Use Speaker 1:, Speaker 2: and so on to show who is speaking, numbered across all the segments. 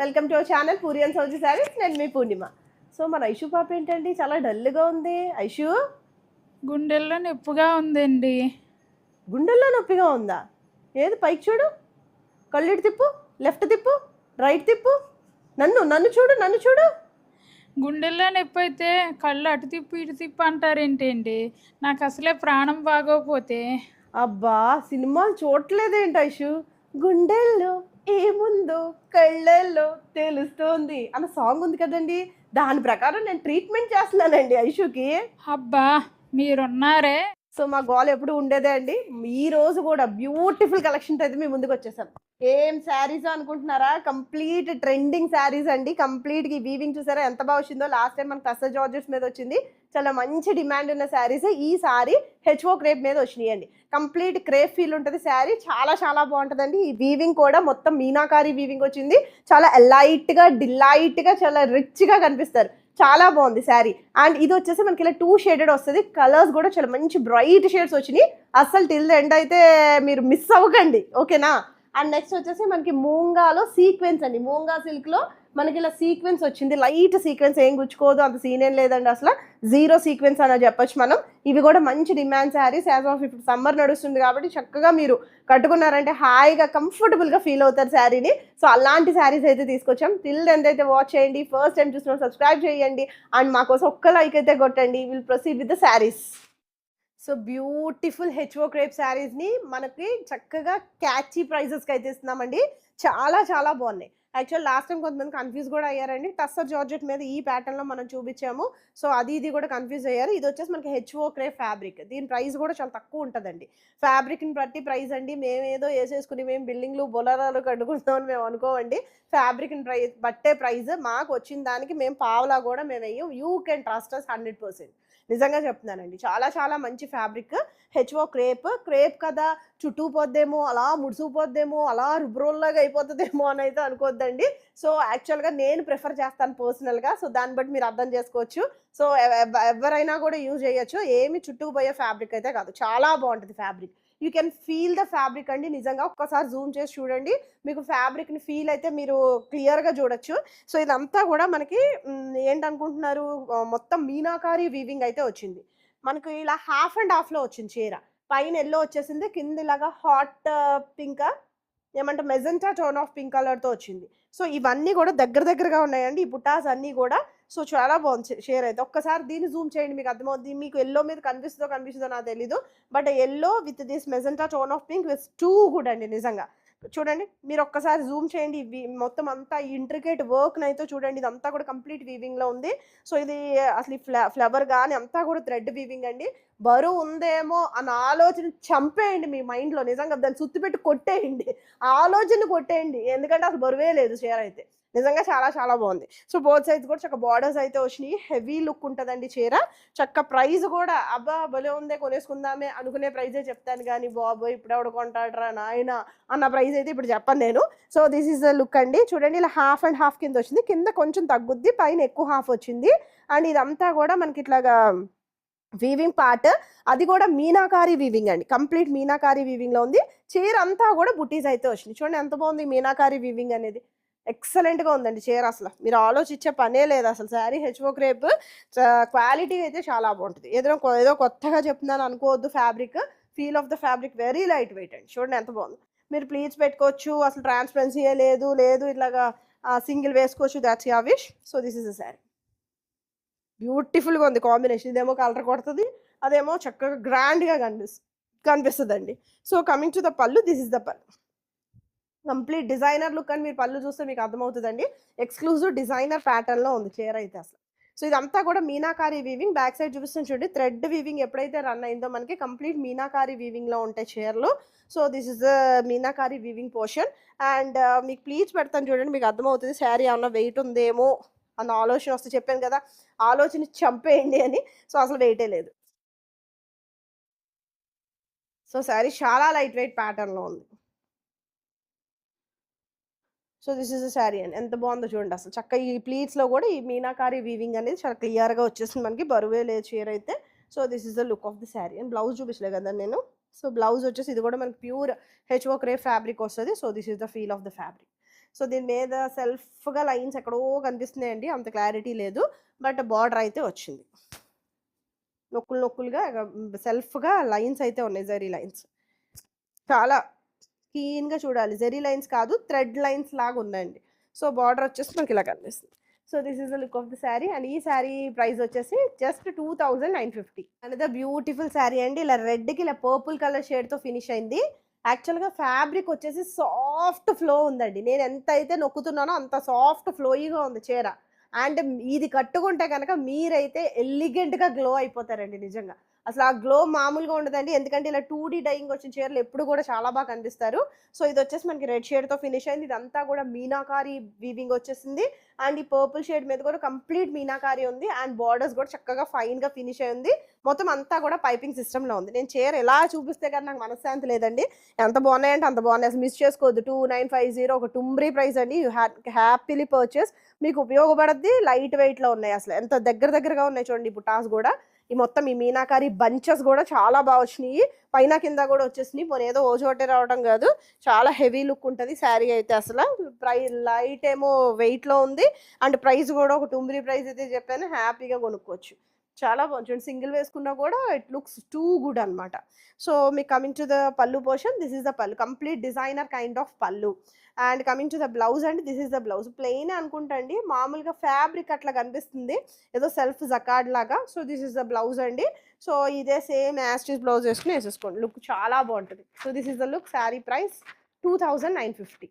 Speaker 1: Welcome to our channel Puri and Sauji sarees. నేను మీ పూర్ణిమ. So మన ఐషు పాప ఏంటండి చాలా డల్గా ఉంది. ఐషు
Speaker 2: గుండెల్లో నొప్పిగా ఉందండి.
Speaker 1: గుండెల్లో నొప్పిగా ఉందా? ఏది పైకి చూడు, కళ్ళు తిప్పు, లెఫ్ట్ తిప్పు, రైట్ తిప్పు, నన్ను చూడు.
Speaker 2: గుండెల్లో నొప్పి అయితే కళ్ళు అటు తిప్పు ఇటు తిప్పు అంటారేంటండి? నాకు అసలే ప్రాణం బాగోపోతే.
Speaker 1: అబ్బా సినిమాలు చూడట్లేదేంటి ఐషు? గుండెల్లో ఏముందో కళ్ళల్లో తెలుస్తోంది అన్న సాంగ్ ఉంది కదండి, దాని ప్రకారం నేను ట్రీట్మెంట్ చేస్తున్నానండి ఐషుకి.
Speaker 2: అబ్బా మీరున్నారే.
Speaker 1: సో మా గోల్ ఎప్పుడు ఉండేదే అండి. ఈ రోజు కూడా బ్యూటిఫుల్ కలెక్షన్ అయితే మీ ముందుకు వచ్చేసాం. ఏం శారీస్ అనుకుంటున్నారా? కంప్లీట్ ట్రెండింగ్ శారీస్ అండి. కంప్లీట్గా ఈ వీవింగ్ చూసారా ఎంత బాగా వచ్చిందో. లాస్ట్ టైం మనకు టస్సర్ జార్జెట్స్ మీద వచ్చింది, చాలా మంచి డిమాండ్ ఉన్న శారీస్. ఈ సారీ హెచ్ఓ క్రేప్ మీద వచ్చినాయి అండి. కంప్లీట్ క్రేప్ ఫీల్ ఉంటుంది శారీ, చాలా చాలా బాగుంటుందండి. ఈ వీవింగ్ కూడా మొత్తం మీనాకారి వీవింగ్ వచ్చింది. చాలా లైట్గా డిలైట్గా చాలా రిచ్గా కనిపిస్తారు. చాలా బాగుంది శారీ. అండ్ ఇది వచ్చేసి మనకి ఇలా 2 షేడెడ్ వస్తుంది. కలర్స్ కూడా చాలా మంచి బ్రైట్ షేడ్స్ వచ్చినాయి. అస్సలు టిల్ ఎండ్ అయితే మీరు మిస్ అవ్వకండి, ఓకేనా? అండ్ నెక్స్ట్ వచ్చేసి మనకి మూంగాలో సీక్వెన్స్ అండి. మూంగా సిల్క్లో మనకి ఇలా సీక్వెన్స్ వచ్చింది. లైట్ సీక్వెన్స్, ఏం గుచ్చుకోదు, అంత సీన్ ఏం లేదండి, అసలు జీరో సీక్వెన్స్ అని చెప్పొచ్చు మనం. ఇవి కూడా మంచి డిమాండ్ శారీస్. యాజ్ ఆఫ్ ఇప్పుడు సమ్మర్ నడుస్తుంది కాబట్టి చక్కగా మీరు కట్టుకున్నారంటే హాయిగా కంఫర్టబుల్గా ఫీల్ అవుతారు శారీని. సో అలాంటి శారీస్ అయితే తీసుకొచ్చాం. టిల్ ఎండ్ అయితే వాచ్ చేయండి. ఫస్ట్ టైం చూసిన సబ్స్క్రైబ్ చేయండి అండ్ మాకోసం ఒక్క లైక్ అయితే కొట్టండి. Will proceed with the sarees. So beautiful HO crepe శారీస్ని మనకి చక్కగా క్యాచీ ప్రైజెస్కి అయితే ఇస్తున్నామండి. చాలా చాలా బాగున్నాయి. యాక్చువల్ లాస్ట్ టైం కొంతమంది కన్ఫ్యూజ్ కూడా అయ్యారండి. టస్సర్ జార్జెట్ మీద ఈ ప్యాటర్న్లో మనం చూపించాము. సో ఇది కూడా కన్ఫ్యూజ్ అయ్యారు. ఇది వచ్చేసి మనకి హెచ్ఓ క్రేప్ ఫ్యాబ్రిక్. దీని ప్రైస్ కూడా చాలా తక్కువ ఉంటుందండి. ఫ్యాబ్రిక్ని బట్టి ప్రైస్ అండి. మేమేదో వేసేసుకుని మేము బిల్డింగ్లు బొలరాలు కట్టుకుంటామని మేము అనుకోమండి. ఫ్యాబ్రిక్ని బట్టే ప్రైస్. మాకు వచ్చిన దానికి మేము పావలా కూడా మేము వేయం. You can trust us 100%. నిజంగా చెప్తున్నానండి. చాలా చాలా మంచి ఫ్యాబ్రిక్. హెచ్ఓ క్రేప్ కదా, చుట్టూ పోద్దేమో, అలా ముడుసుకుపోద్దేమో, అలా రుబ్రోల్లాగా అయిపోతుందేమో అని అయితే అనుకోవద్దండి. సో యాక్చువల్గా నేను ప్రిఫర్ చేస్తాను పర్సనల్గా. సో దాన్ని బట్టి మీరు అర్థం చేసుకోవచ్చు. సో ఎవరైనా కూడా యూజ్ చేయొచ్చు. ఏమి చుట్టుకుపోయే ఫ్యాబ్రిక్ అయితే కాదు, చాలా బాగుంటుంది fabric. You can feel the fabric అండి. నిజంగా ఒక్కసారి జూమ్ చేసి చూడండి, మీకు ఫ్యాబ్రిక్ని ఫీల్ అయితే మీరు క్లియర్గా చూడొచ్చు. సో ఇదంతా కూడా మనకి ఏంటనుకుంటున్నారు, మొత్తం మీనాకారి వీవింగ్ అయితే వచ్చింది. మనకు ఇలా హాఫ్ అండ్ హాఫ్లో వచ్చింది చీర. పైన ఎల్లో వచ్చేసింది, కింద ఇలాగా హాట్ పింక్, ఏమంటే మెజెంటా టోన్ ఆఫ్ పింక్ కలర్తో వచ్చింది. సో ఇవన్నీ కూడా దగ్గరగా ఉన్నాయండి, ఈ బుటాస్ అన్నీ కూడా. సో చాలా బాగుంది షేర్ అయితే. ఒక్కసారి దీన్ని జూమ్ చేయండి, మీకు అర్థమవుతుంది. మీకు ఎల్లో మీద కనిపిస్తుందో నాకు తెలీదు, but yellow with this magenta tone of pink with too good అండి. నిజంగా చూడండి, మీరు ఒక్కసారి జూమ్ చేయండి. మొత్తం అంతా ఇంట్రికేట్ వర్క్ అయితే చూడండి. ఇదంతా కూడా కంప్లీట్ వీవింగ్లో ఉంది. సో ఇది అసలు ఈ ఫ్లవర్ కానీ అంతా కూడా థ్రెడ్ వీవింగ్ అండి. బరువు ఉందేమో అన్న ఆలోచన చంపేయండి మీ మైండ్లో. నిజంగా దాన్ని సుత్తిపెట్టి కొట్టేయండి, ఆలోచన కొట్టేయండి. ఎందుకంటే అసలు బరువే లేదు చీర అయితే. నిజంగా చాలా చాలా బాగుంది. సో బోత్ సైడ్స్ కూడా చక్క బార్డర్స్ అయితే వచ్చినాయి. హెవీ లుక్ ఉంటుందండి చీర. చక్క ప్రైస్ కూడా అబ్బా భలే ఉందే కొనేసుకుందామే అనుకునే ప్రైజే చెప్తాను కానీ బాబోయ్ ఇప్పుడు ఎవడు కొంటాడరా నాయన అన్న ప్రైస్ అయితే ఇప్పుడు చెప్పను నేను. So this is the look అండి. చూడండి, ఇలా హాఫ్ అండ్ హాఫ్ కింద వచ్చింది, కింద కొంచెం తగ్గుద్ది, పైన ఎక్కువ హాఫ్ వచ్చింది. అండ్ ఇదంతా కూడా మనకి ఇట్లాగా వీవింగ్ పార్ట్, అది కూడా మీనాకారి వీవింగ్ అండి. కంప్లీట్ మీనాకారి వీవింగ్లో ఉంది. చీర అంతా కూడా బుటీస్ అయితే వచ్చినాయి. చూడండి ఎంత బాగుంది మీనాకారి వీవింగ్ అనేది. ఎక్సలెంట్గా ఉందండి చీర. అసలు మీరు ఆలోచించే పనే లేదు. అసలు శారీ హెచ్ఓ క్రేప్ క్వాలిటీ అయితే చాలా బాగుంటుంది. ఏదో కొత్తగా చెప్తున్నాను అనుకోవద్దు. Fabric feel of the fabric very light weight అండి. చూడండి ఎంత బాగుంది. మీరు ప్లీజ్ పెట్టుకోవచ్చు, అసలు ట్రాన్స్పరెన్సీయే లేదు ఇట్లాగా సింగిల్ వేసుకోవచ్చు. That's your wish. So this is the sari. బ్యూటిఫుల్గా ఉంది కాంబినేషన్. ఇదేమో కలర్ కొడుతుంది, అదేమో చక్కగా గ్రాండ్గా కనిపిస్తుంది అండి. సో కమింగ్ టు ద పళ్ళు, దిస్ ఇస్ ద పళ్ళు. కంప్లీట్ డిజైనర్ లుక్ అని మీరు పళ్ళు చూస్తే మీకు అర్థమవుతుందండి. ఎక్స్క్లూజివ్ డిజైనర్ ప్యాటర్న్లో ఉంది చీర అయితే అసలు. సో ఇదంతా కూడా మీనాకారి వీవింగ్. బ్యాక్ సైడ్ చూపిస్తాను చూడండి, థ్రెడ్ వీవింగ్ ఎప్పుడైతే రన్ అయిందో మనకి కంప్లీట్ మీనాకారి వీవింగ్లో ఉంటాయి చీరలు. So this is the meenakari weaving portion. And మీకు ప్లీజ్ పెడతాను చూడండి, మీకు అర్థమవుతుంది. శారీ ఏమన్నా వెయిట్ ఉందేమో అన్న ఆలోచన వస్తే, చెప్పాను కదా ఆలోచన చంపేయండి అని. సో అసలు వెయిటే లేదు. సో శారీ చాలా లైట్ వెయిట్ ప్యాటర్న్లో ఉంది. So this is the sari అండి. ఎంత బాగుందో చూడండి. అసలు చక్క ఈ ప్లీట్స్లో కూడా ఈ మీనాకారి వీవింగ్ అనేది చాలా క్లియర్గా వచ్చేసింది మనకి. బరువే లేదు చీర అయితే. So this is the look of the sari. And blouse చూపించలే కదా నేను. సో బ్లౌజ్ వచ్చేసి ఇది కూడా మనకి ప్యూర్ హెచ్ఓ క్రేప్ ఫ్యాబ్రిక్ వస్తుంది. So this is the feel of the fabric. So దీని మీద సెల్ఫ్గా లైన్స్ ఎక్కడో కనిపిస్తున్నాయండి, అంత క్లారిటీ లేదు, బట్ బార్డర్ అయితే వచ్చింది. నొక్కులుగా సెల్ఫ్గా లైన్స్ అయితే ఉన్నాయి, జరీ లైన్స్. చాలా క్లీన్గా చూడాలి, జరీ లైన్స్ కాదు థ్రెడ్ లైన్స్ లాగా ఉన్నాయండి. సో బార్డర్ వచ్చేసి మనకి ఇలా కనిపిస్తుంది. So this is the look of the sari. And ఈ శారీ ప్రైస్ వచ్చేసి జస్ట్ 2950. అనదర్ బ్యూటిఫుల్ శారీ అండి. ఇలా రెడ్కి ఇలా పర్పుల్ కలర్ షేడ్తో ఫినిష్ అయింది. యాక్చువల్గా ఫ్యాబ్రిక్ వచ్చేసి సాఫ్ట్ ఫ్లో ఉందండి. నేను ఎంత అయితే నొక్కుతున్నానో అంత సాఫ్ట్ ఫ్లోయిగా ఉంది చీర. అండ్ ఇది కట్టుకుంటే కనుక మీరైతే ఎలిగెంట్గా గ్లో అయిపోతారండి నిజంగా. అసలు ఆ గ్లో మామూలుగా ఉండదండి, ఎందుకంటే ఇలా 2D డైయింగ్ వచ్చిన చీరలు ఎప్పుడు కూడా చాలా బాగా కనిపిస్తారు. సో ఇది వచ్చేసి మనకి రెడ్ షేడ్తో ఫినిష్ అయింది. ఇదంతా కూడా మీనాకారి వీవింగ్ వచ్చేసింది. అండ్ ఈ పర్పుల్ షేడ్ మీద కూడా కంప్లీట్ మీనాకారి ఉంది. అండ్ బార్డర్స్ కూడా చక్కగా ఫైన్గా ఫినిష్ అయింది. మొత్తం అంతా కూడా పైపింగ్ సిస్టంలో ఉంది. నేను చీర ఎలా చూపిస్తే కానీ నాకు మనశ్శాంతి లేదండి. ఎంత బాగున్నాయంటే అంత బాగున్నాయి, అసలు మిస్ చేసుకోవద్దు. 2950 ఒక టుంబ్రీ ప్రైస్ అండి. You happily purchase. మీకు ఉపయోగపడద్ది, లైట్ వెయిట్లో ఉన్నాయి, అసలు ఎంత దగ్గరగా ఉన్నాయి చూడండి. బుటాస్ కూడా ఈ మొత్తం ఈ మీనాకారి బంచెస్ కూడా చాలా బాగా వచ్చినాయి, పైన కింద కూడా వచ్చేసినాయి. పోనీ ఏదో ఓ చోటే రావడం కాదు, చాలా హెవీ లుక్ ఉంటుంది శారీ అయితే. అసలు లైట్ ఏమో వెయిట్లో ఉంది. అండ్ ప్రైస్ కూడా ఒక టుంబ్రీ ప్రైస్ అయితే చెప్పాను, హ్యాపీగా కొనుక్కోవచ్చు. చాలా బాగుంది, సింగిల్ వేసుకున్నా కూడా ఇట్ లుక్స్ టూ గుడ్ అనమాట. సో మీకు coming to the pallu portion, this is the pallu, complete designer kind of pallu. And coming to the blouse అండి, this is the blouse. Plain అనుకుంటా అండి, మామూలుగా ఫ్యాబ్రిక్ అట్లా కనిపిస్తుంది, ఏదో సెల్ఫ్ జకార్డ్ లాగా. So this is the blouse అండి. సో ఇదే సేమ్ యాస్టీస్ బ్లౌజ్ వేసుకుని వేసేసుకోండి, లుక్ చాలా బాగుంటుంది. So this is the look. Sari price 2950.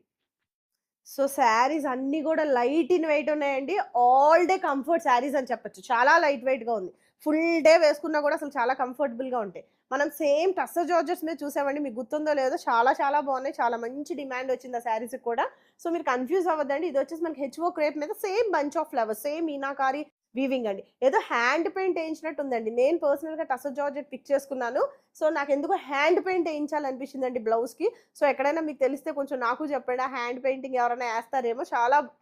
Speaker 1: So saris అన్నీ కూడా లైట్ ఇన్ వెయిట్ ఉన్నాయండి. ఆల్ డే కంఫర్ట్ శారీస్ అని చెప్పొచ్చు, చాలా లైట్ వెయిట్గా ఉంది. ఫుల్ డే వేసుకున్నా కూడా అసలు చాలా కంఫర్టబుల్గా ఉంటాయి. మనం సేమ్ టస్సర్ జార్జెస్ మీద చూసామండి, మీకు గుర్తుందో లేదో, చాలా బాగున్నాయి, చాలా మంచి డిమాండ్ వచ్చింది ఆ శారీస్కి కూడా. సో మీరు కన్ఫ్యూజ్ అవ్వద్దండి. ఇది వచ్చేసి మనకి హెచ్ఓ క్రేప్ మీద same bunch of flowers, same meenakari weaving అండి. ఏదో హ్యాండ్ పెయింట్ వేయించినట్టు ఉందండి. నేను పర్సనల్గా టస్సర్ జార్జెట్ పిక్ చేసుకున్నాను. సో నాకు ఎందుకో హ్యాండ్ పెయింట్ వేయించాలనిపించిందండి బ్లౌజ్కి. సో ఎక్కడైనా మీకు తెలిస్తే కొంచెం నాకు చెప్పండి, ఆ హ్యాండ్ పెయింటింగ్ ఎవరైనా వేస్తారేమో,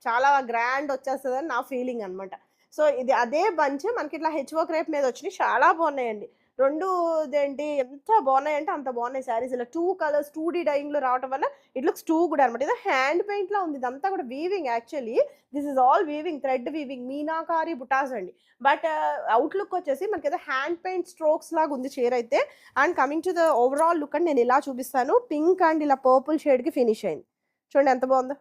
Speaker 1: చాలా గ్రాండ్ వచ్చేస్తుందని నా ఫీలింగ్ అనమాట. సో ఇది అదే బంచ్ మనకి ఇట్లా హెచ్ఓ క్రేప్ మీద వచ్చినాయి, చాలా బాగున్నాయండి. రెండు ఇదేంటి ఎంత బాగున్నాయంటే అంత బాగున్నాయి శారీస్. ఇలా 2 కలర్స్ 2D డైయింగ్లో రావడం వల్ల ఇట్ లుక్స్ టూ గుడ్ అనమాట. ఇది హ్యాండ్ పెయింట్లో ఉంది, ఇదంతా కూడా weaving. Actually this is all weaving, thread weaving, meenakari butas అండి. బట్ అవుట్లుక్ వచ్చేసి మనకి ఏదో హ్యాండ్ పెయింట్ స్ట్రోక్స్ లాగా ఉంది చీర అయితే. And coming to the overall look అండి, నేను ఇలా చూపిస్తాను. పింక్ అండ్ ఇలా పర్పుల్ షేడ్కి ఫినిష్ అయింది, చూడండి ఎంత బాగుందో.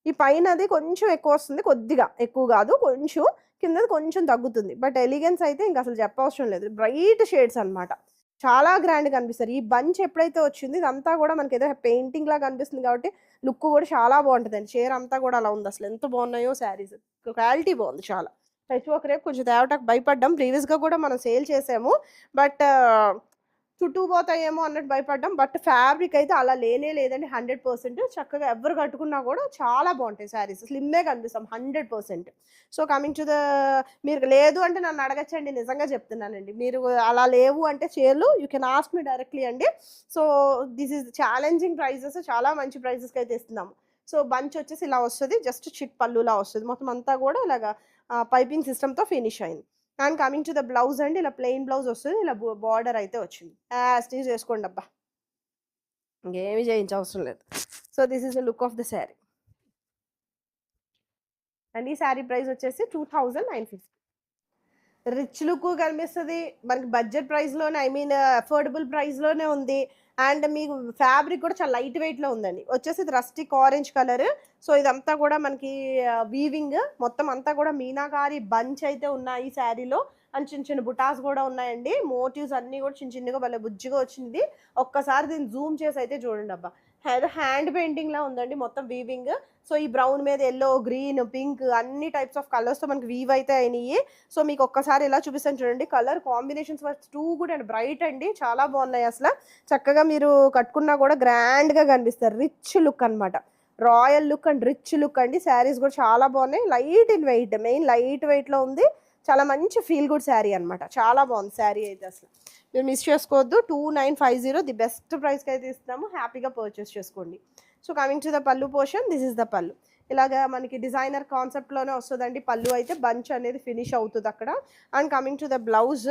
Speaker 1: ఈ పైన అది కొంచెం ఎక్కువ వస్తుంది, కొద్దిగా ఎక్కువ కాదు, కొంచెం కిందది కొంచెం తగ్గుతుంది. బట్ ఎలిగెన్స్ అయితే ఇంకా అసలు చెప్పవసరం లేదు, బ్రైట్ షేడ్స్ అనమాట, చాలా గ్రాండ్ కనిపిస్తారు. ఈ బంచ్ ఎప్పుడైతే వచ్చింది ఇదంతా కూడా మనకి ఏదో పెయింటింగ్ లాగా కనిపిస్తుంది కాబట్టి లుక్ కూడా చాలా బాగుంటుందండి. చీర అంతా కూడా అలా ఉంది, అసలు ఎంత బాగున్నాయో శారీస్, క్వాలిటీ బాగుంది చాలా. ఒక రేపు కొంచెం తేవటానికి భయపడ్డాం, ప్రీవియస్గా కూడా మనం సేల్ చేసాము, బట్ చుట్టూ పోతాయేమో అన్నట్టు భయపడ్డాం. బట్ ఫ్యాబ్రిక్ అయితే అలా లేదండి, 100%. చక్కగా ఎవరు కట్టుకున్నా కూడా చాలా బాగుంటాయి శారీస్, స్లిమ్మే కనిపిస్తాం 100%. సో కమింగ్ టు ద, మీరు లేదు అంటే నన్ను అడగచ్చండి, నిజంగా చెప్తున్నానండి. మీరు అలా లేవు అంటే చీరలు you can ask me directly అండి. So this is challenging prices, చాలా మంచి ప్రైజెస్కి అయితే ఇస్తున్నాము. సో బంచ్ వచ్చేసి ఇలా వస్తుంది, జస్ట్ చిట్ పళ్ళులా వస్తుంది, మొత్తం అంతా కూడా ఇలాగా పైపింగ్ సిస్టమ్తో ఫినిష్ అయింది. And coming to the blouse అండి, ఇలా ప్లెయిన్ బ్లౌజ్ వస్తుంది, ఇలా బార్డర్ అయితే వచ్చింది. స్టిచ్ చేసుకోండి అబ్బా, ఇంకేమీ చేయించవసరం లేదు. So this is the look of the sari. And ఈ శారీ ప్రైస్ వచ్చేసి 2950. రిచ్ లుక్ కనిపిస్తుంది మనకి, బడ్జెట్ ప్రైస్లోనే, ఐ మీన్ అఫోర్డబుల్ ప్రైస్లోనే ఉంది. అండ్ మీకు ఫ్యాబ్రిక్ కూడా చాలా లైట్ వెయిట్లో ఉందండి. వచ్చేసి ఇది రస్టిక్ ఆరెంజ్ కలర్. సో ఇదంతా కూడా మనకి వీవింగ్, మొత్తం అంతా కూడా మీనాకారి బంచ్ అయితే ఉన్నాయి ఈ శారీలో. అండ్ చిన్న బుటాస్ కూడా ఉన్నాయండి, మోటివ్స్ అన్నీ కూడా చిన్నగా భలే బుజ్జిగా వచ్చింది. ఒక్కసారి దీన్ని జూమ్ చేసి అయితే చూడండి అబ్బా, హ్యాండ్ పెయింటింగ్ లా ఉందండి మొత్తం వీవింగ్. సో ఈ బ్రౌన్ మీద ఎల్లో, గ్రీన్, పింక్ అన్ని టైప్స్ ఆఫ్ కలర్స్తో మనకి వీవ్ అయితే అయినాయి. సో మీకు ఒక్కసారి ఇలా చూపిస్తాను చూడండి, colour combinations too good and bright అండి, చాలా బాగున్నాయి అసలు. చక్కగా మీరు కట్టుకున్నా కూడా గ్రాండ్గా కనిపిస్తారు, రిచ్ లుక్ అనమాట, royal look and rich look అండి. శారీస్ కూడా చాలా బాగున్నాయి, light in weight, main light వెయిట్లో ఉంది, చాలా మంచి ఫీల్ గుడ్ శారీ అనమాట, చాలా బాగుంది శారీ అయితే. అసలు మీరు మిస్ చేసుకోవద్దు, 2950 ది బెస్ట్ ప్రైస్కి అయితే ఇస్తున్నాము, హ్యాపీగా పర్చేస్ చేసుకోండి. So coming to the pallu portion, this is the పల్లు. ఇలాగా మనకి డిజైనర్ కాన్సెప్ట్లోనే వస్తుందండి పల్లు అయితే, బంచ్ అనేది ఫినిష్ అవుతుంది అక్కడ. And coming to the blouse,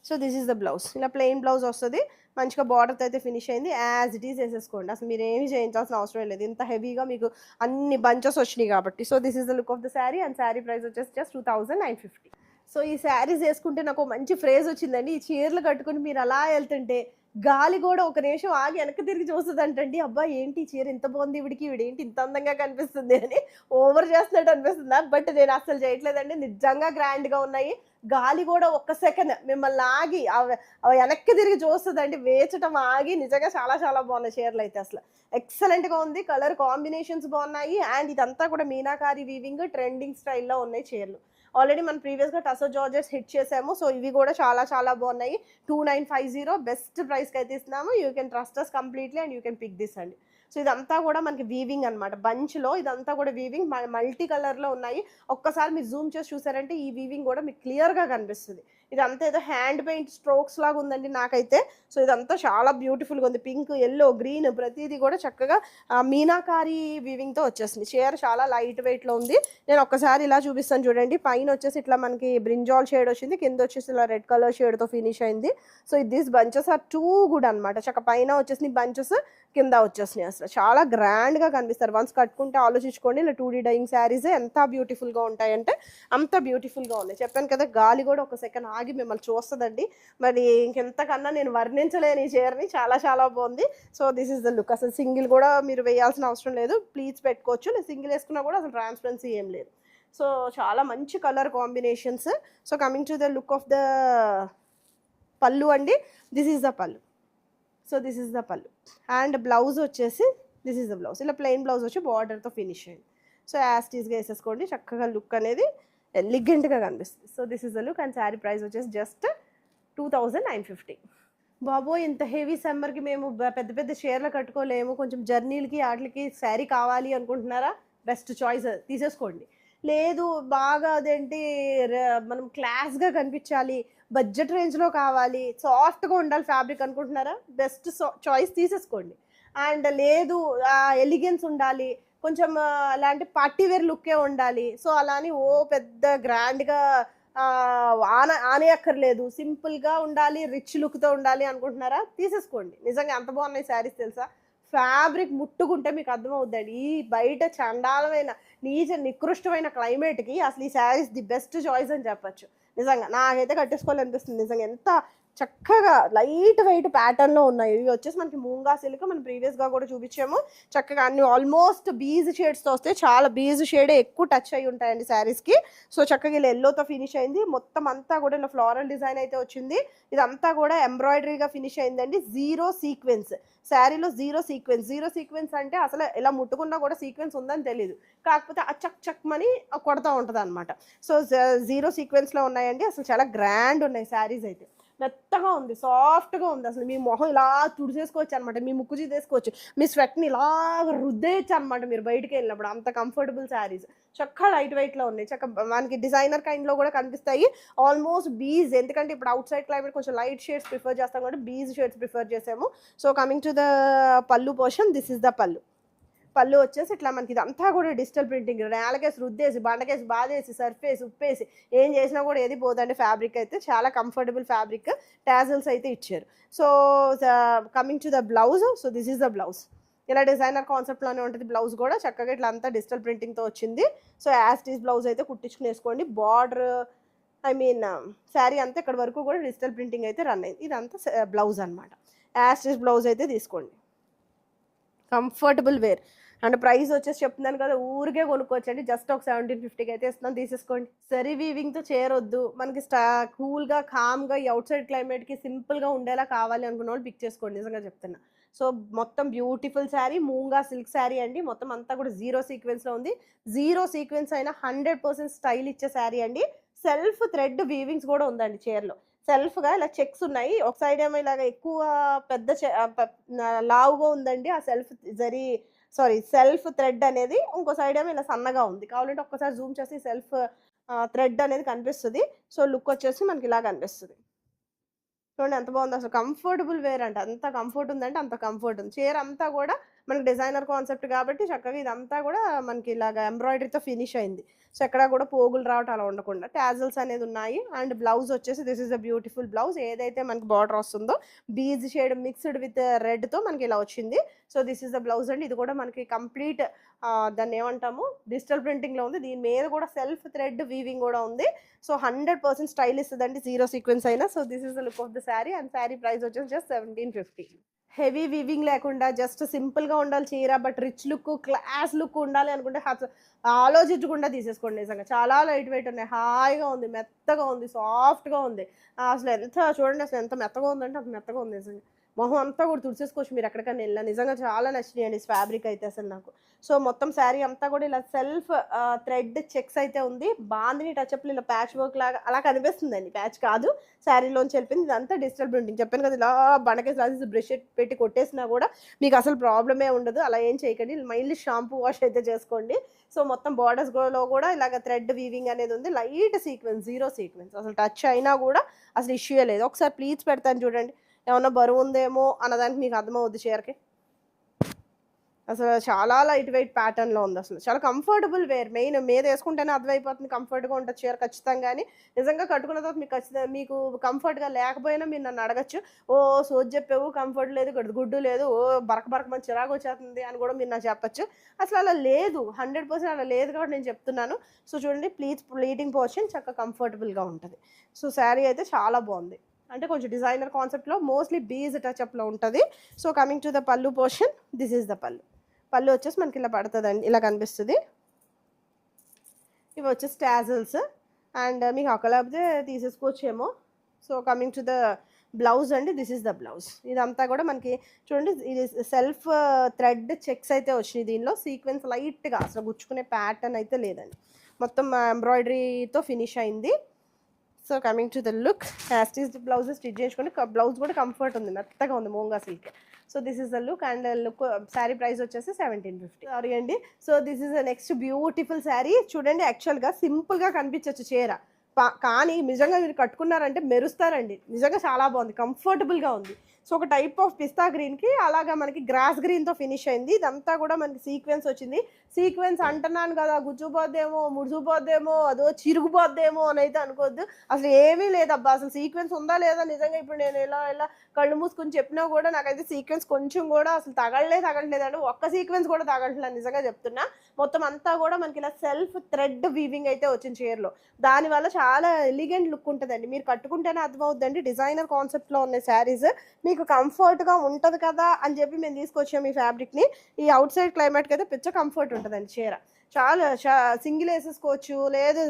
Speaker 1: so so this is the blouse. ఇలా ప్లెయిన్ బ్లౌజ్ వస్తుంది, మంచిగా బార్డర్తో అయితే ఫినిష్ అయింది. యాజ్ ఇట్ ఈస్ వేసేసుకోండి, అసలు మీరు ఏమి చేయించాల్సిన అవసరం లేదు. ఇంత హెవీగా మీకు అన్ని బంచెస్ వచ్చినాయి కాబట్టి. So this is the look of the sari and sari price వచ్చేసి జస్ట్ 2950. సో ఈ శారీస్ వేసుకుంటే నాకు మంచి ఫ్రేజ్ వచ్చిందండి. ఈ చీరలు కట్టుకుని మీరు అలా వెళ్తుంటే గాలి కూడా ఒక నిమిషం ఆగి వెనక్కి తిరిగి చూస్తుంది అంటండి, అబ్బా ఏంటి ఈ చీర ఇంత బాగుంది, ఈవిడేంటి ఇంత అందంగా కనిపిస్తుంది అని ఓవర్ చేస్తున్నట్టు అనిపిస్తుందా? బట్ నేను అసలు చేయట్లేదండి, నిజంగా గ్రాండ్గా ఉన్నాయి. గాలి కూడా ఒక్క సెకండ్ మిమ్మల్ని ఆగి అవి వెనక్కి తిరిగి చూస్తుందండి, వేచటం ఆగి. నిజంగా చాలా చాలా బాగున్నాయి చీరలు అయితే, అసలు ఎక్సలెంట్గా ఉంది. కలర్ కాంబినేషన్స్ బాగున్నాయి అండ్ ఇదంతా కూడా మీనాకారి వీవింగ్ ట్రెండింగ్ స్టైల్లో ఉన్నాయి చీరలు. ఆల్రెడీ మనం ప్రీవియస్గా టసో జార్జెస్ హిట్ చేసాము. సో ఇవి కూడా చాలా చాలా బాగున్నాయి. 2950 బెస్ట్ ప్రైస్కి అయితే ఇస్తున్నాము. You can trust us completely and you can pick this అండి. సో ఇదంతా కూడా మనకి వీవింగ్ అనమాట, బంచ్లో ఇదంతా కూడా వీవింగ్ మల్టీ కలర్లో ఉన్నాయి. ఒక్కసారి మీరు జూమ్ చేసి చూసారంటే ఈ వీవింగ్ కూడా మీకు క్లియర్గా కనిపిస్తుంది. ఇదంతా ఏదో హ్యాండ్ పెయింట్ స్ట్రోక్స్ లాగా ఉందండి నాకైతే. సో ఇదంతా చాలా బ్యూటిఫుల్గా ఉంది, పింక్ ఎల్లో గ్రీన్ ప్రతిదీ కూడా చక్కగా మీనాకారి వీవింగ్తో వచ్చేసింది. చీర చాలా లైట్ వెయిట్లో ఉంది. నేను ఒక్కసారి ఇలా చూపిస్తాను చూడండి. పైన వచ్చేసి ఇట్లా మనకి బ్రింజాల్ షేడ్ వచ్చింది, కింద వచ్చేసి ఇలా రెడ్ కలర్ షేడ్తో ఫినిష్ అయింది. So these bunches are too good అనమాట. చక్క పైన వచ్చేసి బంచెస్, కింద వచ్చేసినాయి. అసలు చాలా గ్రాండ్గా కనిపిస్తారు. వన్స్ కట్టుకుంటే ఆలోచించుకోండి, ఇలా 2D డైయింగ్ శారీస్ ఎంత బ్యూటిఫుల్గా ఉంటాయంటే అంత బ్యూటిఫుల్గా ఉన్నాయి. చెప్పాను కదా, గాలి కూడా ఒక సెకండ్ ఆగి మిమ్మల్ని చూస్తుందండి. మరి ఇంకెంతకన్నా నేను వర్ణించలేని ఈ చీరని, చాలా చాలా బాగుంది. So this is the look. అసలు సింగిల్ కూడా మీరు వేయాల్సిన అవసరం లేదు, ప్లీట్స్ పెట్టుకోవచ్చు. నేను సింగిల్ వేసుకున్నా కూడా అసలు ట్రాన్స్పరెన్సీ ఏం లేదు. సో చాలా మంచి colour combinations. So coming to the look of the పళ్ళు అండి, దిస్ ఈస్ ద పళ్ళు. సో దిస్ ఈస్ ద పళ్ళు అండ్ బ్లౌజ్ వచ్చేసి దిస్ ఈస్ ద బ్లౌజ్. ఇలా ప్లెయిన్ బ్లౌజ్ వచ్చి బార్డర్తో ఫినిష్ అయింది. సో యాస్టీస్గా వేసేసుకోండి, చక్కగా లుక్ అనేది ఎలిగెంట్గా కనిపిస్తుంది. So this is the look and sari price వచ్చేసి జస్ట్ 2950. బాబోయ్, ఇంత హెవీ సమ్మర్కి మేము పెద్ద పెద్ద చీరలు కట్టుకోలేము, కొంచెం జర్నీలకి వాటికి శారీ కావాలి అనుకుంటున్నారా? బెస్ట్ చాయిస్ తీసేసుకోండి. లేదు బాగా అదేంటి మనం క్లాస్గా కనిపించాలి, బడ్జెట్ రేంజ్లో కావాలి, సాఫ్ట్గా ఉండాలి ఫ్యాబ్రిక్ అనుకుంటున్నారా? బెస్ట్ చాయిస్ తీసేసుకోండి. అండ్ లేదు ఎలిగెన్స్ ఉండాలి, కొంచెం అలాంటి పార్టీ వేర్ లుక్కే ఉండాలి, సో అలా అని ఓ పెద్ద గ్రాండ్గా ఆనేయక్కర్లేదు, సింపుల్గా ఉండాలి, రిచ్ లుక్తో ఉండాలి అనుకుంటున్నారా? తీసేసుకోండి. నిజంగా ఎంత బాగున్నాయి శారీస్ తెలుసా? ఫ్యాబ్రిక్ ముట్టుకుంటే మీకు అర్థమవుద్దండి. ఈ బయట చండాలమైన నికృష్టమైన క్లైమేట్కి అసలు ఈ శారీస్ ది బెస్ట్ చాయిస్ అని చెప్పచ్చు. నిజంగా నాకైతే కట్టేసుకోవాలనిపిస్తుంది. నిజంగా ఎంత చక్కగా లైట్ వెయిట్ ప్యాటర్న్లో ఉన్నాయి. ఇవి వచ్చేసి మనకి మూంగా సిల్క్, మనం ప్రీవియస్గా కూడా చూపించాము. చక్కగా అన్ని ఆల్మోస్ట్ బీజ్ షేడ్స్తో వస్తాయి, చాలా బీజ్ షేడే ఎక్కువ టచ్ అయి ఉంటాయండి శారీస్కి. సో చక్కగా ఇలా ఎల్లోతో ఫినిష్ అయింది, మొత్తం అంతా కూడా ఇలా ఫ్లోరల్ డిజైన్ అయితే వచ్చింది. ఇదంతా కూడా ఎంబ్రాయిడరీగా ఫినిష్ అయిందండి. జీరో సీక్వెన్స్ శారీలో, జీరో సీక్వెన్స్ అంటే అసలు ఇలా ముట్టుకున్నా కూడా సీక్వెన్స్ ఉందని తెలీదు, కాకపోతే ఆ చక్ చక్ మని కొడతా ఉంటుంది అనమాట. సో జీరో సీక్వెన్స్లో ఉన్నాయండి. అసలు చాలా గ్రాండ్ ఉన్నాయి శారీస్ అయితే, మెత్తగా ఉంది, సాఫ్ట్గా ఉంది. అసలు మీ మొహం ఇలా తుడిచేసుకోవచ్చు అనమాట, మీ ముక్కు తీసుకోవచ్చు, మీ స్వెట్ని ఇలా రుద్దేయచ్చు అనమాట మీరు బయటికి వెళ్ళినప్పుడు. అంత కంఫర్టబుల్ శారీస్, చక్కగా లైట్ వెయిట్లో ఉన్నాయి. చక్కగా మనకి డిజైనర్ కైండ్లో కూడా కనిపిస్తాయి. ఆల్మోస్ట్ బీజ్, ఎందుకంటే ఇప్పుడు అవుట్ సైడ్ క్లైమేట్ కొంచెం లైట్ షేడ్స్ ప్రిఫర్ చేస్తాం కాబట్టి బీజ్ షేడ్స్ ప్రిఫర్ చేసాము. సో కమింగ్ టు ద పళ్ళు పోర్షన్, దిస్ ఇస్ ద పళ్ళు. పళ్ళు వచ్చేసి ఇట్లా మనకి ఇదంతా కూడా డిజిటల్ ప్రింటింగ్, నేలకేసి రుద్దేసి బండకేసి బాధేసి సర్ఫేసి ఉప్పేసి ఏం చేసినా కూడా ఏది పోదండి. ఫ్యాబ్రిక్ అయితే చాలా కంఫర్టబుల్ ఫ్యాబ్రిక్, టాజిల్స్ అయితే ఇచ్చారు. So coming to the blouse, so this is the blouse. ఇలా డిజైనర్ కాన్సెప్ట్లోనే ఉంటుంది బ్లౌజ్ కూడా, చక్కగా ఇట్లా అంతా డిజిటల్ ప్రింటింగ్తో వచ్చింది. సో యాస్టీస్ బ్లౌజ్ అయితే కుట్టించుకుని వేసుకోండి. బార్డర్ శారీ అంతా ఇక్కడ వరకు కూడా డిజిటల్ ప్రింటింగ్ అయితే రన్ అయింది. ఇదంతా బ్లౌజ్ అనమాట. యాస్టీస్ బ్లౌజ్ అయితే తీసుకోండి, కంఫర్టబుల్ వేర్. అండ్ ప్రైస్ వచ్చేసి చెప్తున్నాను కదా, ఊరికే కొనుక్కోవచ్చండి. జస్ట్ ఒక 1750కి అయితే ఇస్తున్నాను, తీసేసుకోండి. సరీ వీవింగ్తో చేరొద్దు, మనకి కూల్గా కామ్గా ఈ అవుట్ సైడ్ క్లైమేట్కి సింపుల్గా ఉండేలా కావాలి అనుకున్న వాళ్ళు పిక్ చేసుకోండి, నిజంగా చెప్తున్నా. సో మొత్తం బ్యూటిఫుల్ శారీ, మూంగా సిల్క్ శారీ అండి. మొత్తం అంతా కూడా జీరో సీక్వెన్స్లో ఉంది. జీరో సీక్వెన్స్ అయినా 100% స్టైల్ ఇచ్చే శారీ అండి. సెల్ఫ్ థ్రెడ్ వీవింగ్స్ కూడా ఉందండి చీరలో. సెల్ఫ్గా ఇలా చెక్స్ ఉన్నాయి, ఒక సైడ్ ఏమో ఇలాగ ఎక్కువ పెద్ద లావుగా ఉందండి ఆ సెల్ఫ్ థ్రెడ్ అనేది, ఇంకో సైడ్ ఏమో ఇలా సన్నగా ఉంది. కావాలంటే ఒక్కసారి జూమ్ చేసి సెల్ఫ్ థ్రెడ్ అనేది కనిపిస్తుంది. సో లుక్ వచ్చేసి మనకి ఇలా కనిపిస్తుంది. చూడండి ఎంత బాగుంది అసలు. కంఫర్టబుల్ వేర్ అంట, అంత కంఫర్ట్ ఉందంటే అంత కంఫర్ట్ ఉంది. చీర అంతా కూడా మనకి డిజైనర్ కాన్సెప్ట్ కాబట్టి చక్కగా ఇదంతా కూడా మనకి ఇలాగ ఎంబ్రాయిడరీతో ఫినిష్ అయింది. సో ఎక్కడ కూడా పోగులు రావటం అలా ఉండకుండా టాజల్స్ అనేది ఉన్నాయి. అండ్ బ్లౌజ్ వచ్చేసి this is a beautiful blouse. ఏదైతే మనకి బార్డర్ వస్తుందో బీజ్ షేడ్ మిక్స్డ్ విత్ రెడ్తో మనకి ఇలా వచ్చింది. So this is the blouse అండి. ఇది కూడా మనకి కంప్లీట్ దాన్ని ఏమంటాము డిజిటల్ ప్రింటింగ్లో ఉంది. దీని మీద కూడా సెల్ఫ్ థ్రెడ్ వీవింగ్ కూడా ఉంది. సో 100% స్టైల్ ఇస్తుందండి, జీరో సీక్వెన్స్ అయినా. So this is the look of the sari. And sari price వచ్చేసి జస్ట్ 1750. హెవీ వీవింగ్ లేకుండా జస్ట్ సింపుల్గా ఉండాలి చీర, but rich look class look ఉండాలి అనుకుంటే ఆలోచించకుండా తీసేసుకోండి. నిజంగా చాలా లైట్ వెయిట్ ఉన్నాయి, హాయిగా ఉంది, మెత్తగా ఉంది, సాఫ్ట్గా ఉంది. అసలు ఎంత చూడండి, అసలు ఎంత మెత్తగా ఉందంటే అంత మెత్తగా ఉంది నిజంగా. మొహం అంతా కూడా తుడిచేసుకోవచ్చు మీరు ఎక్కడికైనా వెళ్ళినా. నిజంగా చాలా నచ్చినాయి అండి ఫ్యాబ్రిక్ అయితే అసలు నాకు. సో మొత్తం శారీ అంతా కూడా ఇలా సెల్ఫ్ థ్రెడ్ చెక్స్ అయితే ఉంది. బాందిని టచ్అప్లు ఇలా ప్యాచ్ వర్క్ లాగా అలా కనిపిస్తుందండి, ప్యాచ్ కాదు, శారీలోంచి వెళ్ళిపోయింది. ఇదంతా డిజిటల్ ప్రింటింగ్. చెప్పాను కదా, ఇలా బండకేసి బ్రష్ పెట్టి కొట్టేసినా కూడా మీకు అసలు ప్రాబ్లమే ఉండదు. అలా ఏం చేయకండి, మైల్డ్ షాంపూ వాష్ అయితే చేసుకోండి. సో మొత్తం బార్డర్స్లో కూడా ఇలాగ థ్రెడ్ వీవింగ్ అనేది ఉంది. లైట్ సీక్వెన్స్, జీరో సీక్వెన్స్, అసలు టచ్ అయినా కూడా అసలు ఇష్యూ లేదు. ఒకసారి ప్లీజ్ పెడతాను చూడండి, ఏమన్నా బరువు ఉందేమో అన్నదానికి మీకు అర్థమవుద్ది చీరకి. అసలు చాలా లైట్ వెయిట్ ప్యాటర్న్లో ఉంది. అసలు చాలా కంఫర్టబుల్ వేర్. మెయిన్ మీద వేసుకుంటేనే అర్థమైపోతుంది కంఫర్ట్గా ఉంటుంది చీర ఖచ్చితంగా. నిజంగా కట్టుకున్న తర్వాత మీకు ఖచ్చితంగా మీకు కంఫర్ట్గా లేకపోయినా మీరు నన్ను అడగచ్చు, ఓ సోజ్ చెప్పావు కంఫర్ట్ లేదు, గుడ్డు లేదు, ఓ బరక మంచి చిరాకు వచ్చేస్తుంది అని కూడా మీరు నాకు చెప్పచ్చు. అసలు అలా లేదు, 100% అలా లేదు కాబట్టి నేను చెప్తున్నాను. సో చూడండి, ప్లీటింగ్ పోర్షన్ చక్కగా కంఫర్టబుల్గా ఉంటుంది. సో శారీ అయితే చాలా బాగుంది. అంటే కొంచెం డిజైనర్ కాన్సెప్ట్లో మోస్ట్లీ బీజ్ టచ్అప్లో ఉంటుంది. సో కమింగ్ టు ద పళ్ళు పోర్షన్, దిస్ ఈజ్ ద పళ్ళు. పళ్ళు వచ్చేసి మనకి ఇలా పడుతుందండి, ఇలా కనిపిస్తుంది. ఇవి వచ్చేసి టాజల్స్. అండ్ మీకు అక్కలేకపోతే తీసేసుకోవచ్చేమో. So coming to the blouse అండి, దిస్ ఈజ్ ద బ్లౌజ్. ఇదంతా కూడా మనకి చూడండి, ఇది సెల్ఫ్ థ్రెడ్ చెక్స్ అయితే వచ్చినాయి. దీనిలో సీక్వెన్స్ లైట్గా, అసలు గుచ్చుకునే ప్యాటర్న్ అయితే లేదండి, మొత్తం ఎంబ్రాయిడరీతో ఫినిష్ అయింది. So coming to the look, as it is blouse stitch చేసుకుంటే బ్లౌజ్ కూడా కంఫర్ట్ ఉంది, మెత్తగా ఉంది, moonga silk. So this is the look. And look sari price వచ్చేసి 1750. సారీ అండి. So this is the next beautiful sari. చూడండి, యాక్చువల్గా సింపుల్గా కనిపించవచ్చు చీర, కానీ నిజంగా మీరు కట్టుకున్నారంటే మెరుస్తారండి. నిజంగా చాలా బాగుంది, కంఫర్టబుల్గా ఉంది. సో ఒక టైప్ ఆఫ్ పిస్తా గ్రీన్కి అలాగా మనకి గ్రాస్ గ్రీన్తో ఫినిష్ అయింది. ఇదంతా కూడా మనకి సీక్వెన్స్ వచ్చింది. సీక్వెన్స్ అంటున్నాను కదా, గుచ్చుపోద్దేమో, ముడుచుపోద్దేమో, అదో చిరుగుపోద్దేమో అని అయితే అనుకోవద్దు. అసలు ఏమీ లేదబ్బా, అసలు సీక్వెన్స్ ఉందా లేదా నిజంగా. ఇప్పుడు నేను ఇలా కళ్ళు మూసుకొని చెప్పినా కూడా నాకైతే సీక్వెన్స్ కొంచెం కూడా అసలు తగలలేదండి. ఒక్క సీక్వెన్స్ కూడా తగలట్లేదు, నిజంగా చెప్తున్నా. మొత్తం అంతా కూడా మనకి ఇలా సెల్ఫ్ థ్రెడ్ వీవింగ్ అయితే వచ్చింది చీరలో. దానివల్ల చాలా ఎలిగెంట్ లుక్ ఉంటుందండి. మీరు కట్టుకుంటేనే అర్థమవుతుందండి, డిజైనర్ కాన్సెప్ట్లో ఉన్న శారీస్ మీకు కంఫర్ట్గా ఉంటుంది కదా అని చెప్పి మేము తీసుకొచ్చాము ఈ ఫ్యాబ్రిక్ని. ఈ అవుట్ సైడ్ క్లైమేట్కి అయితే పిచ్చ కంఫర్ట్ ఉంటుందండి చీర. చాలా సింగిల్ వేసేసుకోవచ్చు, లేదు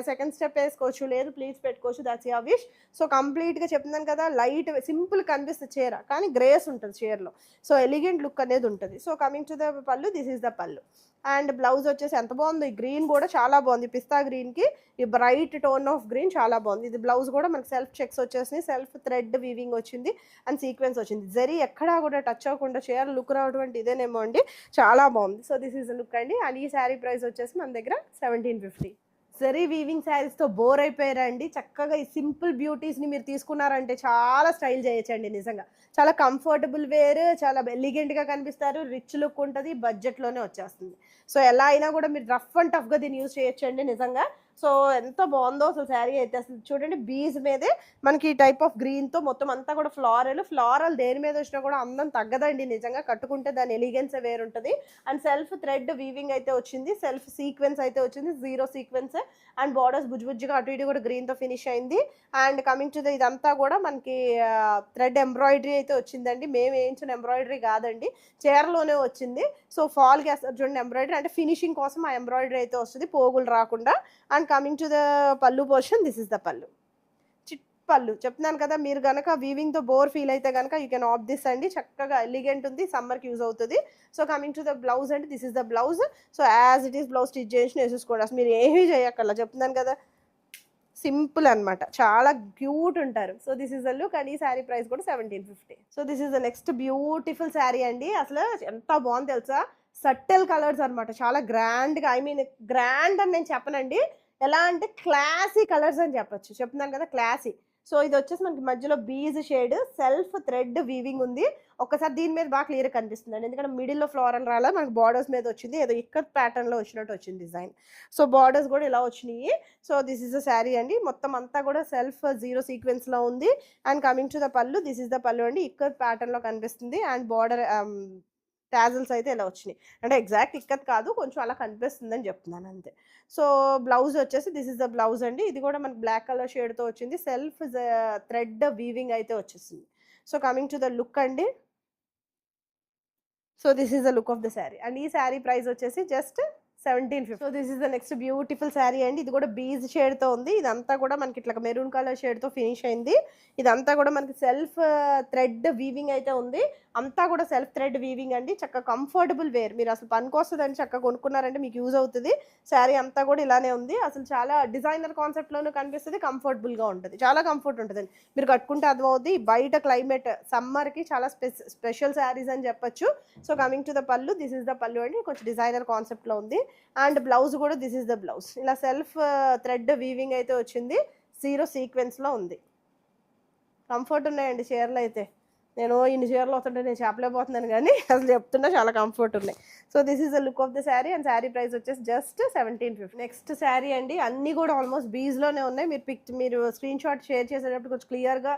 Speaker 1: సెకండ్ స్టెప్ వేసుకోవచ్చు, లేదు ప్లీజ్ పెట్టుకోవచ్చు, దాట్స్ యువర్ విష్. సో కంప్లీట్గా చెప్తున్నాను కదా, లైట్ సింపుల్ కనిపిస్తుంది చీర, కానీ గ్రేస్ ఉంటుంది చీరలో. సో ఎలిగెంట్ లుక్ అనేది ఉంటుంది. సో కమింగ్ టు ద పళ్ళు, దిస్ ఈస్ ద పళ్ళు. అండ్ బ్లౌజ్ వచ్చేసి ఎంత బాగుంది, గ్రీన్ కూడా చాలా బాగుంది, పిస్తా గ్రీన్కి ఈ బ్రైట్ టోన్ ఆఫ్ గ్రీన్ చాలా బాగుంది. ఇది బ్లౌజ్ కూడా మనకి సెల్ఫ్ చెక్స్ వచ్చేసి సెల్ఫ్ థ్రెడ్ వీవింగ్ వచ్చింది అండ్ సీక్వెన్స్ వచ్చింది. జరీ ఎక్కడా కూడా టచ్ అవ్వకుండా చీర లుక్ రావడం ఇదేనేమో అండి, చాలా బాగుంది. సో దిస్ ఈజ్ లుక్ అండి. అండ్ ఈ శారీ ప్రైస్ వచ్చేసి మన దగ్గర 1750. జరీ వీవింగ్ శారీస్తో బోర్ అయిపోయారండి. చక్కగా ఈ సింపుల్ బ్యూటీస్ని మీరు తీసుకున్నారంటే చాలా స్టైల్ చేయొచ్చండి. నిజంగా చాలా కంఫర్టబుల్ వేర్, చాలా ఎలిగెంట్గా కనిపిస్తారు, రిచ్ లుక్ ఉంటుంది, బడ్జెట్లోనే వచ్చేస్తుంది. సో ఎలా అయినా కూడా మీరు రఫ్ అండ్ టఫ్గా దీన్ని యూజ్ చేయొచ్చండి నిజంగా. సో ఎంత బాగుందో అసలు శారీ అయితే. అసలు చూడండి, బీజ్ మీదే మనకి టైప్ ఆఫ్ గ్రీన్తో మొత్తం అంతా కూడా ఫ్లారల్ దేని మీద వచ్చినా కూడా అందం తగ్గదండి నిజంగా. కట్టుకుంటే దాని ఎలిగెన్స్ వేరుంటుంది. అండ్ సెల్ఫ్ థ్రెడ్ వీవింగ్ అయితే వచ్చింది, సెల్ఫ్ సీక్వెన్స్ అయితే వచ్చింది, జీరో సీక్వెన్స్. అండ్ బార్డర్స్ బుజ్జిగా అటు ఇటు కూడా గ్రీన్తో ఫినిష్ అయింది. అండ్ కమింగ్ టు ద ఇదంతా కూడా మనకి థ్రెడ్ ఎంబ్రాయిడరీ అయితే వచ్చిందండి. మేము వేయించిన ఎంబ్రాయిడరీ కాదండి, చీరలోనే వచ్చింది. సో ఫాల్కి వేస్తారు చూడండి ఎంబ్రాయిడరీ, అంటే ఫినిషింగ్ కోసం ఆ ఎంబ్రాయిడరీ అయితే వస్తుంది, పోగులు రాకుండా. అండ్ కమింగ్ టు ద పళ్ళు పోర్షన్, దిస్ ఇస్ ద పళ్ళు. పళ్ళు చెప్తున్నాను కదా, మీరు కనుక వీవింగ్తో బోర్ ఫీల్ అయితే కనుక యూ కెన్ ఆప్ దిస్ అండి. చక్కగా ఎలిగెంట్ ఉంది, సమ్మర్కి యూజ్ అవుతుంది. So coming to the blouse అండి, this is the blouse. So as it is blouse stitch చేసి వేసేసుకోండి, అసలు మీరు ఏమీ చేయక్కర్లా. చెప్తున్నాను కదా, సింపుల్ అనమాట, చాలా క్యూట్ ఉంటారు. So this is the look. And ఈ శారీ ప్రైస్ కూడా 1750. So this is the next beautiful sari అండి. అసలు ఎంత బాగుంది తెలుసా, సట్టెల్ కలర్స్ అనమాట, చాలా గ్రాండ్గా, ఐ మీన్ గ్రాండ్ అని నేను చెప్పనండి, ఎలా అంటే క్లాసీ కలర్స్ అని చెప్పచ్చు. చెప్తున్నాను కదా, క్లాసీ. సో ఇది వచ్చేసి మనకి మధ్యలో beige shade self thread weaving ఉంది. ఒక్కసారి దీని మీద బాగా క్లియర్ కనిపిస్తుందండి, ఎందుకంటే మిడిల్లో ఫ్లోరల్ రాలా, మనకి బార్డర్స్ మీద వచ్చింది, ఏదో ఇక్కత్ ప్యాటర్న్లో వచ్చినట్టు వచ్చింది డిజైన్. సో బార్డర్స్ కూడా ఇలా వచ్చినాయి. So this is the sari అండి, మొత్తం అంతా కూడా సెల్ఫ్ జీరో సీక్వెన్స్లో ఉంది. అండ్ కమింగ్ టు ద పళ్ళు, దిస్ ఇస్ ద పళ్ళు అండి, ఇక్కత్ ప్యాటర్న్లో కనిపిస్తుంది. అండ్ బార్డర్ టాజల్స్ అయితే ఇలా వచ్చినాయి, అంటే ఎగ్జాక్ట్ ఇక్కత్ కాదు, కొంచెం అలా కనిపిస్తుందని చెప్తున్నాను అంతే. సో బ్లౌజ్ వచ్చేసి దిస్ ఇస్ ద బ్లౌజ్ అండి, ఇది కూడా మనకి బ్లాక్ కలర్ షేడ్తో వచ్చింది, సెల్ఫ్ థ్రెడ్ వీవింగ్ అయితే వచ్చేసింది. So coming to the look అండి, so this is the look of the sari. And ఈ శారీ ప్రైస్ వచ్చేసి just 1750. So this is the next beautiful sari అండి, ఇది కూడా బీజ్ షేడ్తో ఉంది. ఇదంతా కూడా మనకి ఇట్లా మెరూన్ కలర్ షేడ్తో ఫినిష్ అయింది. ఇదంతా కూడా మనకి సెల్ఫ్ థ్రెడ్ వీవింగ్ అయితే ఉంది, అంతా కూడా సెల్ఫ్ థ్రెడ్ వీవింగ్ అండి. చక్కగా కంఫర్టబుల్ వేర్, మీరు అసలు పనికొస్తుందని చక్కగా కొనుక్కున్నారంటే మీకు యూజ్ అవుతుంది. శారీ అంతా కూడా ఇలానే ఉంది, అసలు చాలా డిజైనర్ కాన్సెప్ట్లోనూ కనిపిస్తుంది, కంఫర్టబుల్గా ఉంటుంది, చాలా కంఫర్ట్ ఉంటుందండి. మీరు కట్టుకుంటే అర్థమవుతుంది, బయట క్లైమేట్ సమ్మర్కి చాలా స్పెషల్ శారీస్ అని చెప్పొచ్చు. సో కమింగ్ టు ద పళ్ళు, దిస్ ఇస్ ద పళ్ళు అండి, కొంచెం డిజైనర్ కాన్సెప్ట్లో ఉంది. అండ్ బ్లౌజ్ కూడా దిస్ ఇస్ ద బ్లౌజ్, ఇలా సెల్ఫ్ థ్రెడ్ వీవింగ్ అయితే వచ్చింది, జీరో సీక్వెన్స్లో ఉంది. కంఫర్ట్ ఉన్నాయండి చీరలు అయితే, నేను ఇన్ని చీరలు వస్తుంటే నేను చెప్పలేకపోతున్నాను కానీ అసలు చెప్తున్నా చాలా కంఫర్ట్ ఉన్నాయి. So this is the look of the sari and sari price వచ్చేసి జస్ట్ 1750. నెక్స్ట్ శారీ అండి, అన్నీ కూడా ఆల్మోస్ట్ బీజ్లోనే ఉన్నాయి. మీరు స్క్రీన్ షాట్ షేర్ చేసేటప్పుడు కొంచెం క్లియర్గా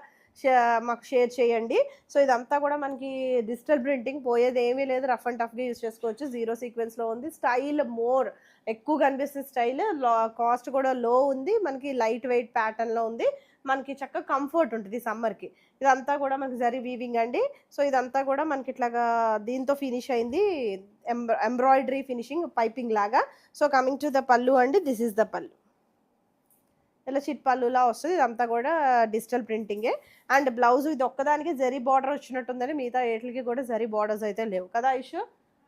Speaker 1: మాకు షేర్ చేయండి. సో ఇదంతా కూడా మనకి డిజిటల్ ప్రింటింగ్, పోయేది ఏమీ లేదు, రఫ్ అండ్ టఫ్గా యూజ్ చేసుకోవచ్చు. జీరో సీక్వెన్స్లో ఉంది, స్టైల్ మోర్ ఎక్కువ కనిపిస్తుంది, స్టైల్ కాస్ట్ కూడా లో ఉంది, మనకి లైట్ వెయిట్ ప్యాటర్న్లో ఉంది, మనకి చక్కగా కంఫర్ట్ ఉంటుంది సమ్మర్కి. ఇదంతా కూడా మనకి జరీ వీవింగ్ అండి. సో ఇదంతా కూడా మనకి ఇట్లాగా దీంతో ఫినిష్ అయింది, ఎంబ్రాయిడరీ ఫినిషింగ్ పైపింగ్ లాగా. సో కమింగ్ టు ద పళ్ళు అండి, దిస్ ఇస్ ద పళ్ళు, ఇలా చిట్ పళ్ళులా వస్తుంది, ఇదంతా కూడా డిజిటల్ ప్రింటింగే. అండ్ బ్లౌజ్ ఇది ఒక్కదానికి జరీ బార్డర్ వచ్చినట్టుందని, మిగతా వేటికి కూడా జరీ బార్డర్స్ అయితే లేవు కదా ఐషు,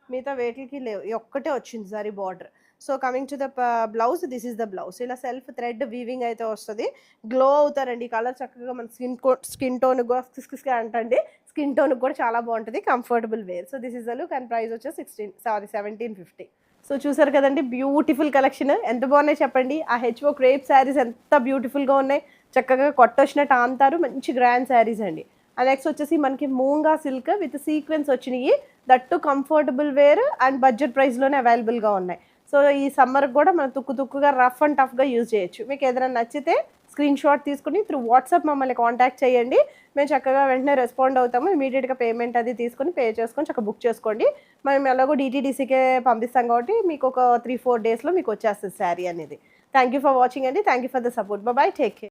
Speaker 1: మిగతా వేటికి లేవు, ఈ ఒక్కటే వచ్చింది zari border. So coming to the blouse, this is the blouse, ఇలా సెల్ఫ్ థ్రెడ్ వీవింగ్ అయితే వస్తుంది. గ్లో అవుతారండి, ఈ కలర్ చక్కగా మన స్కిన్ టోన్ అంటండి, స్కిన్ టోన్ కూడా చాలా బాగుంటుంది, comfortable wear. So this is the look and price వచ్చేసి 1750. సో చూసారు కదండి, బ్యూటిఫుల్ కలెక్షన్, ఎంత బాగున్నాయి చెప్పండి. ఆ హెచ్ఓ క్రేప్ శారీస్ ఎంత బ్యూటిఫుల్గా ఉన్నాయి, చక్కగా కొట్టొచ్చినట్టు ఆంతారు, మంచి గ్రాండ్ శారీస్ అండి. నెక్స్ట్ వచ్చేసి మనకి మూంగా సిల్క్ విత్ సీక్వెన్స్ వచ్చినాయి, that comfortable wear and budget ప్రైస్లోనే అవైలబుల్గా ఉన్నాయి. సో ఈ సమ్మర్కి కూడా మనం తుక్కుగా రఫ్ అండ్ టఫ్గా యూజ్ చేయొచ్చు. మీకు ఏదైనా నచ్చితే స్క్రీన్ షాట్ తీసుకుని త్రూ వాట్సాప్ మమ్మల్ని కాంటాక్ట్ చేయండి, మేము చక్కగా వెంటనే రెస్పాండ్ అవుతాము. ఇమీడియట్గా పేమెంట్ అది తీసుకొని పే చేసుకొని చక్కగా బుక్ చేసుకోండి. మేము ఎలాగో DTDCకే పంపిస్తాం కాబట్టి మీకు ఒక 3-4 డేస్లో మీకు వచ్చేస్తుంది శారీ అనేది. థ్యాంక్ యూ ఫర్ వాచింగ్ అండి, thank you for the support, bye, take care.